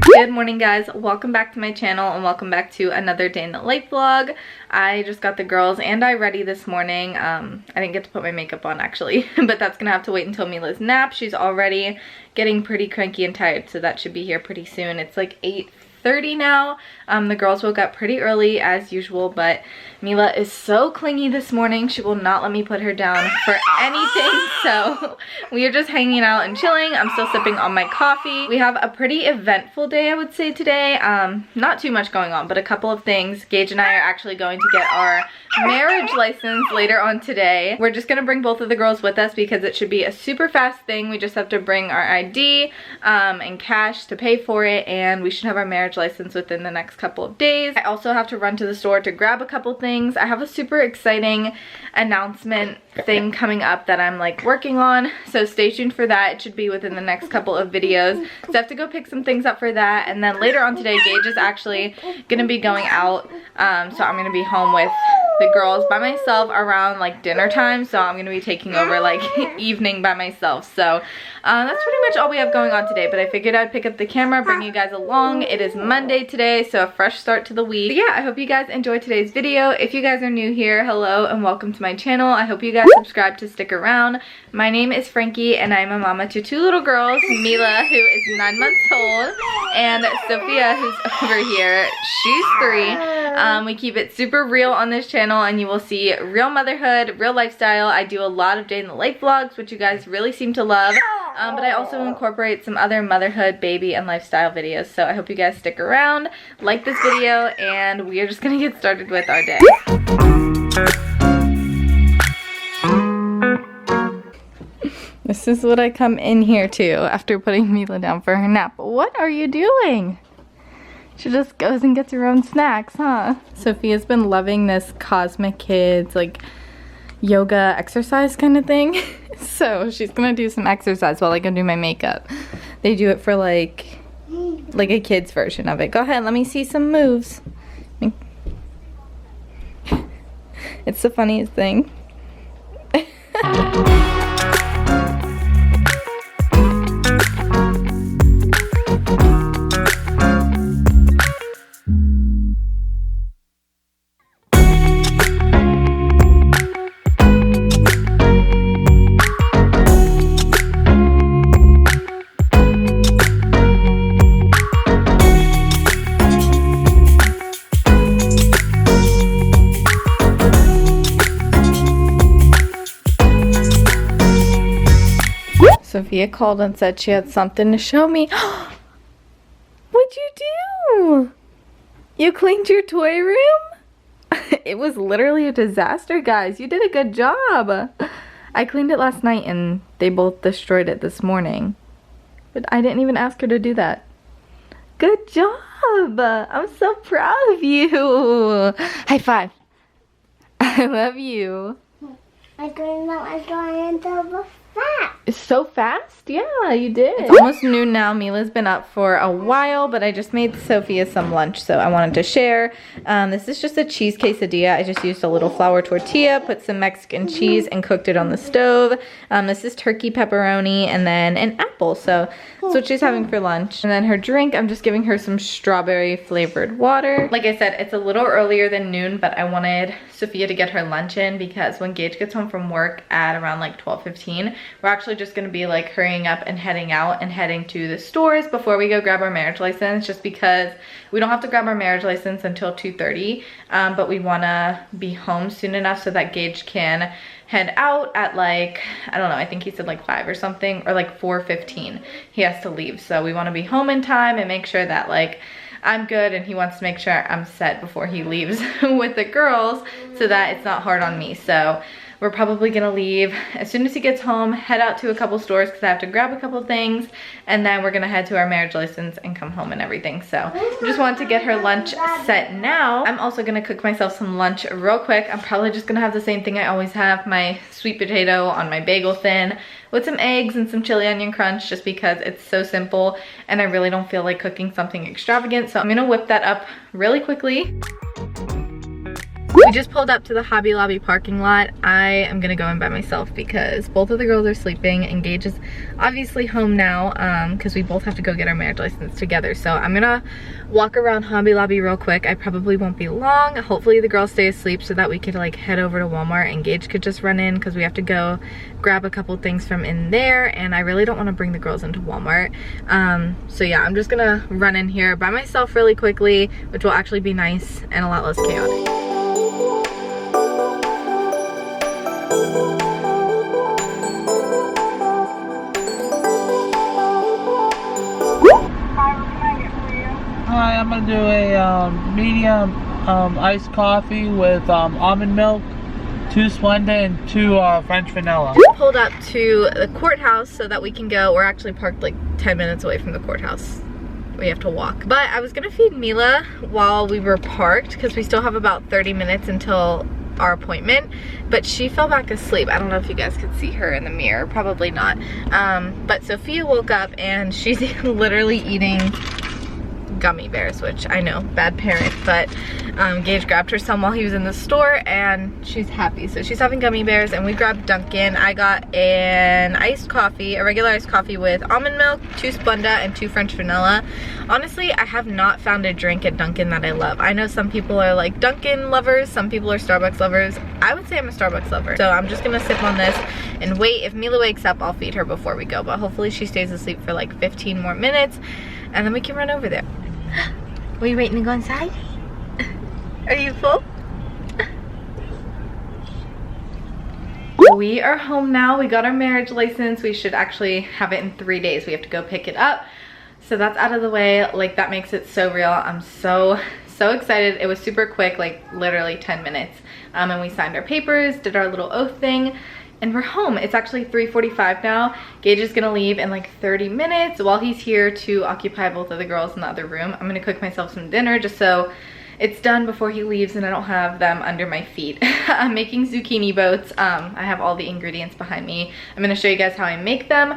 Good morning, guys. Welcome back to my channel and welcome back to another day in the life vlog. I just got the girls and I ready this morning. I didn't get to put my makeup on actually, but that's gonna have to wait until Mila's nap. She's already getting pretty cranky and tired, so that should be here pretty soon. It's like 8:30 now. The girls woke up pretty early as usual, but Mila is so clingy this morning. She will not let me put her down for anything, so we are just hanging out and chilling. I'm still sipping on my coffee. We have a pretty eventful day, I would say, today. Not too much going on, but a couple of things. Gage and I are actually going to get our marriage license later on today. We're just gonna bring both of the girls with us because it should be a super fast thing. We just have to bring our ID and cash to pay for it, and we should have our marriage license within the next couple of days. I also have to run to the store to grab a couple things. I have a super exciting announcement thing coming up that I'm like working on, so stay tuned for that. It should be within the next couple of videos. So I have to go pick some things up for that, and then later on today Gage is actually gonna be going out, so I'm gonna be home with the girls by myself around like dinner time, so I'm gonna be taking over like evening by myself. So that's pretty much all we have going on today, but I figured I'd pick up the camera, bring you guys along. It is Monday today, so a fresh start to the week. But yeah, I hope you guys enjoyed today's video. If you guys are new here, hello and welcome to my channel. I hope you guys subscribe to stick around. My name is Frankie and I'm a mama to two little girls, Mila, who is 9 months old, and Sophia, who's over here. She's 3. We keep it super real on this channel, and you will see real motherhood, real lifestyle. I do a lot of day in the life vlogs, which you guys really seem to love. But I also incorporate some other motherhood, baby, and lifestyle videos. So I hope you guys stick around, like this video, and we are just gonna get started with our day. This is what I come in here to after putting Mila down for her nap. What are you doing? She just goes and gets her own snacks, huh? Sophia's been loving this Cosmic Kids, like, yoga exercise kind of thing. So she's gonna do some exercise while I go do my makeup. They do it for like a kid's version of it. Go ahead, let me see some moves. It's the funniest thing. Sophia called and said she had something to show me. What'd you do? You cleaned your toy room? It was literally a disaster, guys. You did a good job. I cleaned it last night and they both destroyed it this morning. But I didn't even ask her to do that. Good job. I'm so proud of you. High five. I love you. I didn't know I was going into the fast. It's so fast? Yeah, you did. It's almost noon now. Mila's been up for a while, but I just made Sophia some lunch, so I wanted to share. This is just a cheese quesadilla. I just used a little flour tortilla, put some Mexican cheese, and cooked it on the stove. This is turkey pepperoni and then an apple, so that's what she's having for lunch. And then her drink, I'm just giving her some strawberry flavored water. Like I said, it's a little earlier than noon, but I wanted Sophia to get her lunch in because when Gage gets home from work at around like 12:15, we're actually just gonna be like hurrying up and heading out and heading to the stores before we go grab our marriage license, just because we don't have to grab our marriage license until 2:30, but we wanna be home soon enough so that Gage can head out at like, I don't know, I think he said like 5 or something, or like 4:15 he has to leave. So we want to be home in time and make sure that like I'm good, and he wants to make sure I'm set before he leaves with the girls so that it's not hard on me. So we're probably gonna leave as soon as he gets home, head out to a couple stores because I have to grab a couple things, and then we're gonna head to our marriage license and come home and everything. So I just wanted to get her lunch set now. I'm also gonna cook myself some lunch real quick. I'm probably just gonna have the same thing I always have, my sweet potato on my bagel thin with some eggs and some chili onion crunch, just because it's so simple and I really don't feel like cooking something extravagant. So I'm gonna whip that up really quickly. We just pulled up to the Hobby Lobby parking lot. I am gonna go in by myself because both of the girls are sleeping and Gage is obviously home now because we both have to go get our marriage license together. So I'm gonna walk around Hobby Lobby real quick. I probably won't be long. Hopefully the girls stay asleep so that we could like head over to Walmart and Gage could just run in because we have to go grab a couple things from in there, and I really don't want to bring the girls into Walmart. So yeah, I'm just gonna run in here by myself really quickly, which will actually be nice and a lot less chaotic. Hi, I'm gonna do a medium iced coffee with almond milk, 2 Splenda, and 2 French vanilla. We pulled up to the courthouse so that we can go. We're actually parked like 10 minutes away from the courthouse. We have to walk. But I was gonna feed Mila while we were parked because we still have about 30 minutes until our appointment, but she fell back asleep. I don't know if you guys could see her in the mirror, probably not. But Sophia woke up and she's literally eating gummy bears, which I know, bad parent, but Gage grabbed her some while he was in the store and she's happy. So she's having gummy bears, and we grabbed Dunkin'. I got an iced coffee, a regular iced coffee with almond milk, 2 Splenda, and 2 French vanilla. Honestly, I have not found a drink at Dunkin' that I love. I know some people are like Dunkin' lovers, some people are Starbucks lovers. I would say I'm a Starbucks lover. So I'm just gonna sip on this and wait. If Mila wakes up, I'll feed her before we go, but hopefully she stays asleep for like 15 more minutes and then we can run over there. Are you waiting to go inside? Are you full? We are home now. We got our marriage license. We should actually have it in 3 days. We have to go pick it up. So that's out of the way. Like, that makes it so real. I'm so excited. It was super quick, like literally 10 minutes. And we signed our papers, did our little oath thing, and we're home. It's actually 3:45 now. Gage is gonna leave in like 30 minutes. While he's here to occupy both of the girls in the other room, I'm gonna cook myself some dinner just so it's done before he leaves and I don't have them under my feet. I'm making zucchini boats. I have all the ingredients behind me. I'm gonna show you guys how I make them.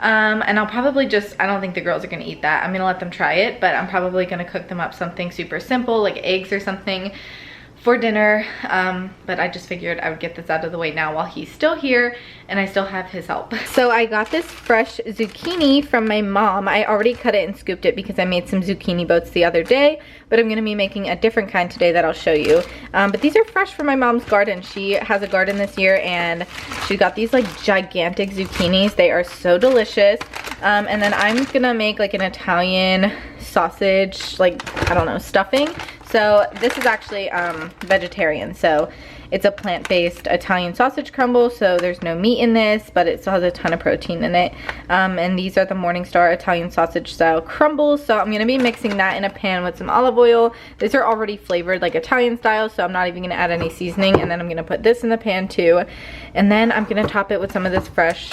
And I'll probably just, I don't think the girls are gonna eat that. I'm gonna let them try it, but I'm probably gonna cook them up something super simple, like eggs or something, for dinner. But I just figured I would get this out of the way now while he's still here and I still have his help. So I got this fresh zucchini from my mom. I already cut it and scooped it because I made some zucchini boats the other day, but I'm gonna be making a different kind today that I'll show you. But these are fresh from my mom's garden. She has a garden this year and she got these like gigantic zucchinis. They are so delicious. And then I'm gonna make like an Italian sausage, like, I don't know, stuffing. So this is actually vegetarian, so it's a plant-based Italian sausage crumble, so there's no meat in this, but it still has a ton of protein in it. And these are the Morningstar Italian sausage style crumbles, so I'm gonna be mixing that in a pan with some olive oil. These are already flavored like Italian style, so I'm not even gonna add any seasoning, and then I'm gonna put this in the pan too. And then I'm gonna top it with some of this fresh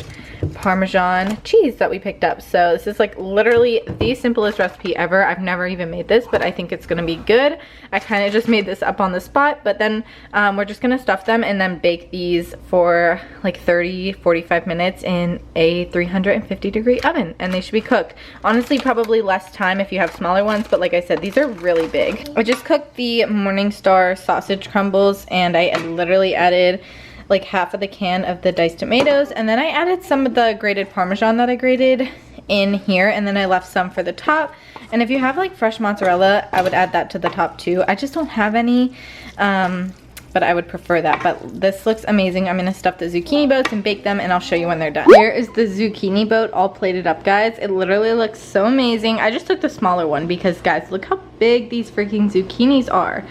Parmesan cheese that we picked up. So this is like literally the simplest recipe ever. I've never even made this, but I think it's gonna be good. I kind of just made this up on the spot, but then we're just gonna stuff them and then bake these for like 30-45 minutes in a 350-degree oven, and they should be cooked. Honestly, probably less time if you have smaller ones, but like I said, these are really big. I just cooked the Morningstar sausage crumbles and I literally added like half of the can of the diced tomatoes, and then I added some of the grated Parmesan that I grated in here, and then I left some for the top. And if you have like fresh mozzarella, I would add that to the top too. I just don't have any, but I would prefer that. But this looks amazing. I'm gonna stuff the zucchini boats and bake them, and I'll show you when they're done. Here is the zucchini boat all plated up, guys. It literally looks so amazing. I just took the smaller one because, guys, look how big these freaking zucchinis are.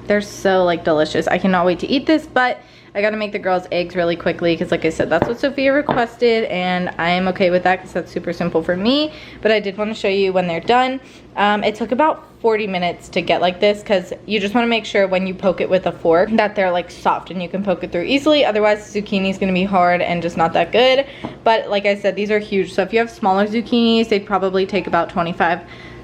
They're so like delicious. I cannot wait to eat this, but I gotta make the girls eggs really quickly because, like I said, that's what Sophia requested, and I am okay with that because that's super simple for me. But I did want to show you when they're done. It took about 40 minutes to get like this because you just want to make sure when you poke it with a fork that they're like soft and you can poke it through easily. Otherwise, zucchini is gonna be hard and just not that good. But like I said, these are huge. So if you have smaller zucchinis, they'd probably take about 25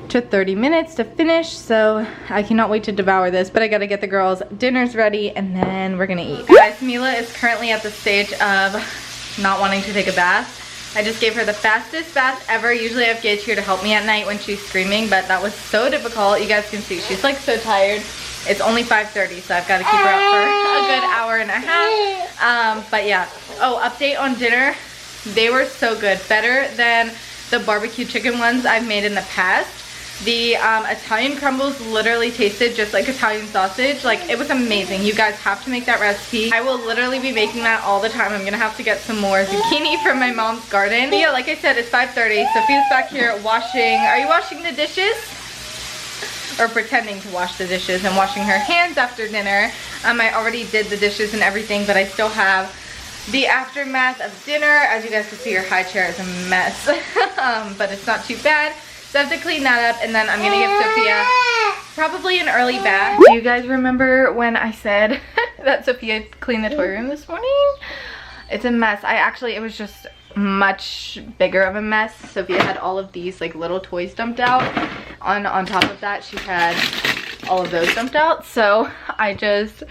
to 30 minutes to finish, so I cannot wait to devour this. But I gotta get the girls dinners ready and then we're gonna eat. Guys, Mila is currently at the stage of not wanting to take a bath. I just gave her the fastest bath ever. Usually I have Gage here to help me at night when she's screaming, but that was so difficult. You guys can see she's like so tired. It's only 5:30, so I've got to keep her up for a good hour and a half. But yeah. Oh, update on dinner. They were so good. Better than the barbecue chicken ones I've made in the past. The Italian crumbles literally tasted just like Italian sausage. Like, it was amazing. You guys have to make that recipe. I will literally be making that all the time. I'm gonna have to get some more zucchini from my mom's garden. But yeah, like I said, it's 5:30. Sophia's back here washing. Are you washing the dishes? Or pretending to wash the dishes and washing her hands after dinner. I already did the dishes and everything, but I still have the aftermath of dinner. As you guys can see, her high chair is a mess. But it's not too bad. So I have to clean that up, and then I'm gonna give Sophia probably an early bath. Do you guys remember when I said that Sophia cleaned the toy room this morning? It's a mess. It was just much bigger of a mess. Sophia had all of these like little toys dumped out. On top of that, she had all of those dumped out. So I just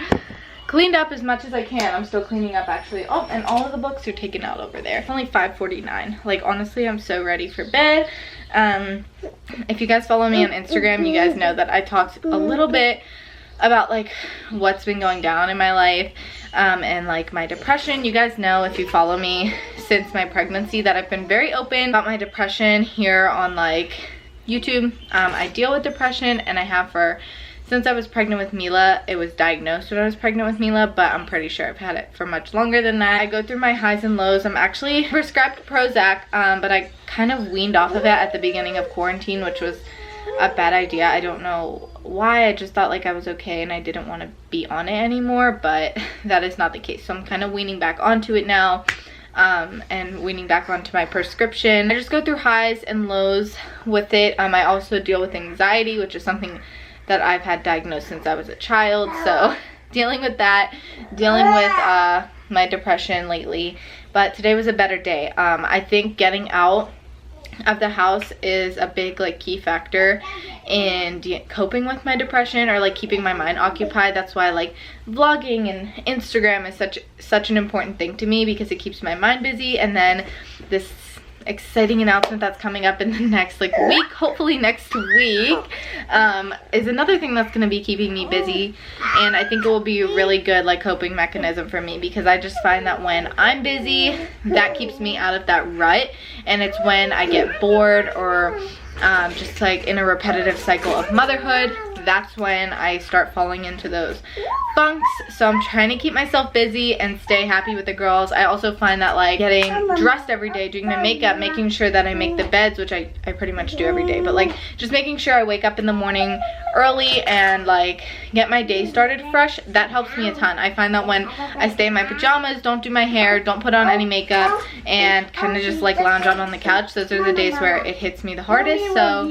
cleaned up as much as I can. I'm still cleaning up actually. Oh, and all of the books are taken out over there. It's only 5:49. Like, honestly, I'm so ready for bed. If you guys follow me on Instagram, you guys know that I talked a little bit about like what's been going down in my life, and like my depression. You guys know, if you follow me since my pregnancy, that I've been very open about my depression here on like YouTube. I deal with depression, and I have since I was pregnant with Mila. It was diagnosed when I was pregnant with Mila, but I'm pretty sure I've had it for much longer than that. I go through my highs and lows. I'm actually prescribed Prozac, but I kind of weaned off of it at the beginning of quarantine, which was a bad idea. I don't know why. I just thought like I was okay and I didn't want to be on it anymore, but that is not the case. So I'm kind of weaning back onto it now. And weaning back onto my prescription. I just go through highs and lows with it. I also deal with anxiety, which is something that I've had diagnosed since I was a child. So dealing with that, dealing with my depression lately. But today was a better day. I think getting out of the house is a big like key factor in coping with my depression, or like keeping my mind occupied. That's why like vlogging and Instagram is such an important thing to me, because it keeps my mind busy. And then this exciting announcement that's coming up in the next like week, hopefully next week, is another thing that's going to be keeping me busy. And I think it will be a really good like coping mechanism for me, because I just find that when I'm busy, that keeps me out of that rut. And it's when I get bored or just like in a repetitive cycle of motherhood, that's when I start falling into those funks. So I'm trying to keep myself busy and stay happy with the girls. I also find that like getting dressed every day, doing my makeup, making sure that I make the beds, which I pretty much do every day, but like just making sure I wake up in the morning early and like get my day started fresh, that helps me a ton. I find that when I stay in my pajamas, don't do my hair, don't put on any makeup, and kind of just like lounge out on the couch, those are the days where it hits me the hardest. So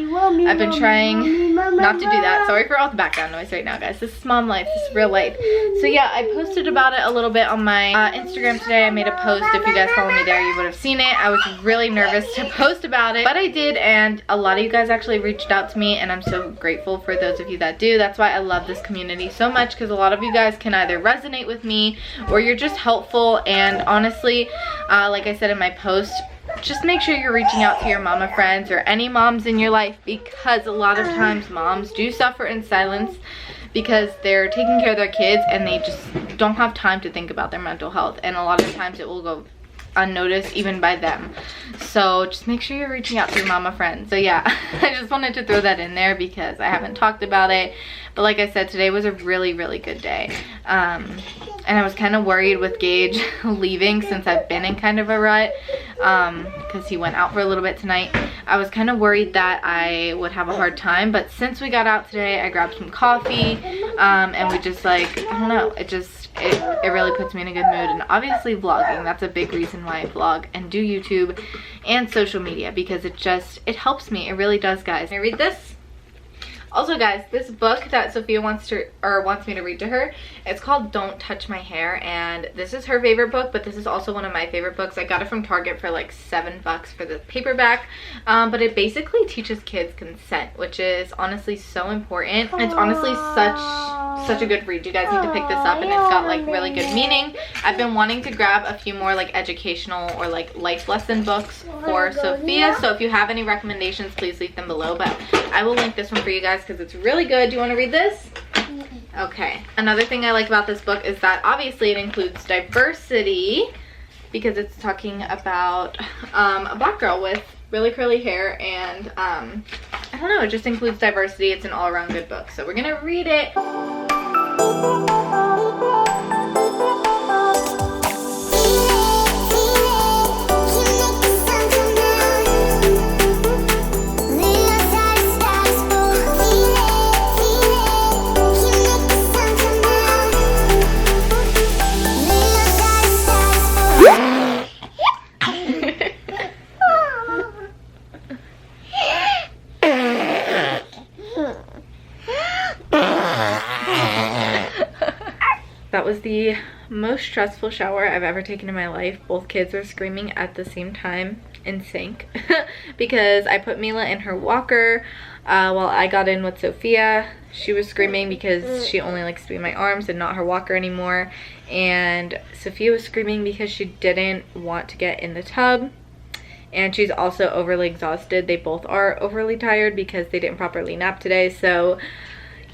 I've been trying not to do that. Sorry for all the background noise right now, guys. This is mom life. This is real life. So yeah, I posted about it a little bit on my Instagram today. I made a post. If you guys follow me there, you would have seen it. I was really nervous to post about it, but I did, and a lot of you guys actually reached out to me, and I'm so grateful for those of you that do. That's why I love this community so much, because a lot of you guys can either resonate with me or you're just helpful. And honestly, like I said in my post, just make sure you're reaching out to your mama friends or any moms in your life, because a lot of times moms do suffer in silence because they're taking care of their kids and they just don't have time to think about their mental health, and a lot of times it will go unnoticed even by them. So just make sure you're reaching out to your mama friends. So yeah, I just wanted to throw that in there because I haven't talked about it. But like I said, today was a really good day. And I was kind of worried with Gage leaving, since I've been in kind of a rut, because he went out for a little bit tonight. I was kind of worried that I would have a hard time, but since we got out today, I grabbed some coffee, and we just like, I don't know, it really puts me in a good mood. And obviously vlogging, that's a big reason why I vlog and do YouTube and social media, because it helps me. It really does, guys. Can I read this? Also, guys, this book that Sophia wants me to read to her, it's called Don't Touch My Hair, and this is her favorite book, but this is also one of my favorite books. I got it from Target for like $7 for the paperback, but it basically teaches kids consent, which is honestly so important. It's honestly such a good read. You guys need to pick this up, and it's got like really good meaning. I've been wanting to grab a few more like educational or like life lesson books for Sophia, so if you have any recommendations, please leave them below, but I will link this one for you guys because it's really good. Do you want to read this? Okay. Another thing I like about this book is that obviously it includes diversity, because it's talking about a black girl with really curly hair, and I don't know, it just includes diversity. It's an all-around good book, so we're gonna read it. That was the most stressful shower I've ever taken in my life. Both kids were screaming at the same time in sync because I put Mila in her walker while I got in with Sophia. She was screaming because she only likes to be in my arms and not her walker anymore. And Sophia was screaming because she didn't want to get in the tub. And she's also overly exhausted. They both are overly tired because they didn't properly nap today. So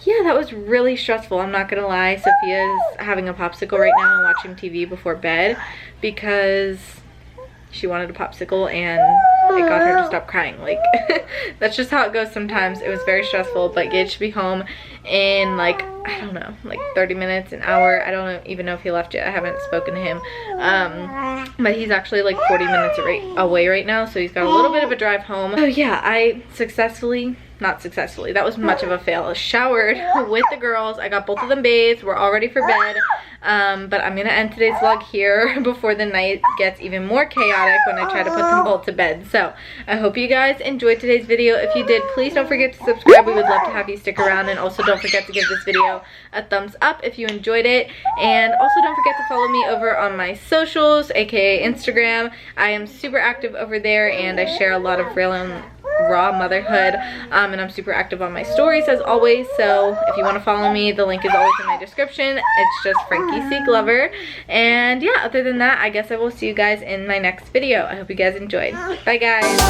yeah, that was really stressful. I'm not gonna lie. Sophia's having a popsicle right now and watching TV before bed because she wanted a popsicle and it got her to stop crying. Like, that's just how it goes sometimes. It was very stressful, but Gage should be home in like, I don't know, like 30 minutes, an hour. I don't even know if he left yet. I haven't spoken to him. But he's actually like 40 minutes away right now, so he's got a little bit of a drive home. So yeah, I not successfully, that was much of a fail. I showered with the girls. I got both of them bathed. We're all ready for bed. But I'm gonna end today's vlog here before the night gets even more chaotic when I try to put them both to bed. So I hope you guys enjoyed today's video. If you did, please don't forget to subscribe. We would love to have you stick around, and also don't forget to give this video a thumbs up if you enjoyed it. And also don't forget to follow me over on my socials, aka Instagram. I am super active over there, and I share a lot of real and raw motherhood, and I'm super active on my stories as always. So if you want to follow me, the link is always in my description. It's just Frankie C. Glover. And yeah, other than that, I guess I will see you guys in my next video. I hope you guys enjoyed. Bye guys.